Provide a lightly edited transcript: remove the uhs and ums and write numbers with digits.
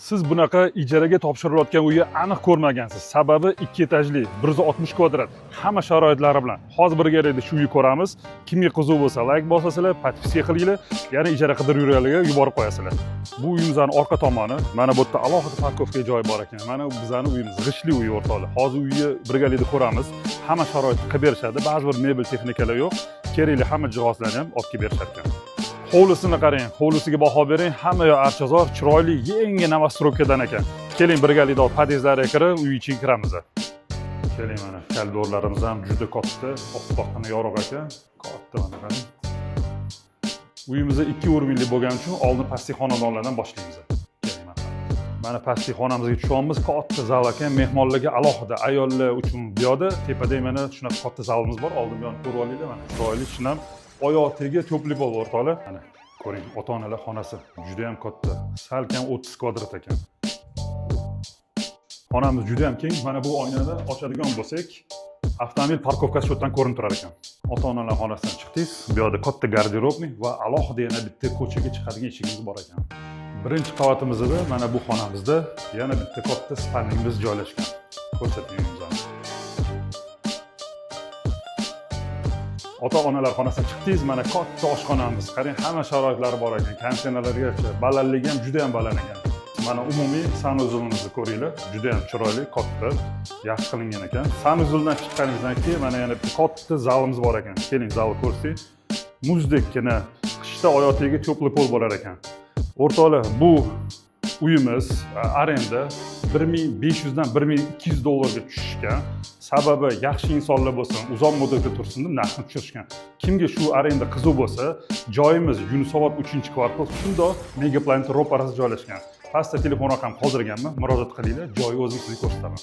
Siz bunaqa ijaraga topshirilayotgan uyni aniq ko'rmagansiz. Sababi 2 etajli, 160 kvadrat, hamma sharoitlari bilan. Hozir birgalikda shu uyni ko'ramiz. Kimga qiziq bo'lsa, like bosasizlar, podpiska qilinglar, yana ijara qidirib yurganlarga yuborib qo'yasizlar. Bu uyimizning orqa tomoni, mana bu yerda alohida parkovka joyi bor ekan. Mana bizning uyimiz g'ishli uy o'rtoqlar. Hozir uyni birgalikda ko'ramiz. Hamma sharoit qilib berishadi, ba'zi bir mebel texnikalar yo'q. Kerakli hamma jihozlarni ham olib kelib berishar ekan. Hovlisini qarang, hovlisiga baho bering, hamma yoq archazor, chiroyli, yangi novostroykadan ekan. Keling birgalikda podyezdlarga kirib, uy ichiga kiramiz. Keling mana, koridorlarimiz ham juda katta, oppoqqina yorug' ekan. Katta mana qarang. Uyimiz 2 o'rinli bo'lgani uchun oldin pastki xonadonlardan boshlaymiz. Keling mana. Mana pastki xonamizga tushamiz, katta zal ekan, mehmonlarga alohida, ayollar uchun bu yoqda tepada mana shunaqa katta zalimiz bor. Oldin bu yoqni ko'rib olinglar mana. Chiroyli shunam oyoq tegi to'pli bo'lib o'rtoqlar. Mana ko'ring, ota-onalar xonasi juda ham katta. Salkam 30 kvadrat ekan. Xonamiz juda ham keng. Mana bu oynani ochadigan bo'lsak, avtomobil parkovkasi shu yerdan ko'rinib turar ekan. Ota-onalar xonasidan chiqdingiz, bu yerda katta garderobni va alohida yana bitta ko'chaga chiqadigan eshigimiz bor ekan. Birinchi qavatimizda mana bu xonamizda yana bitta katta spalnimiz joylashgan. Ko'rsataymiz. Ota-onalar xonasidan chiqdingiz, mana katta oshxonamiz. Qarang, hamma sharoitlari bor ekan. Konditsionerlargacha, balandligi ham juda ham baland ekan. Mana umumiy sanuzulimizni ko'ringlar, juda ham chiroyli, katta, yaxshi qilingan ekan. Sanuzuldan chiqqaningizdan keyin mana yana bitta katta zalimiz bor ekan. Keling, zalni ko'rsak, muzdekkina, qishda oyoq tagiga to'pli pol bo'lar ekan. O'rtoqlar, bu uyimiz arenda 1500 dan 1200 dollarga tushishgan. Sababi yaxshi insonlar bo'lsin, uzoq muddatga tursin deb narxni tushirishgan. Kimga shu arenda qiziq bo'lsa, joyimiz Yunusobod 3-kvartal, shundoq Megaplan ro'parasida joylashgan. Pastda telefon raqam qoldirganman, murojaat qilinglar, joyi o'zim sizga ko'rsataman.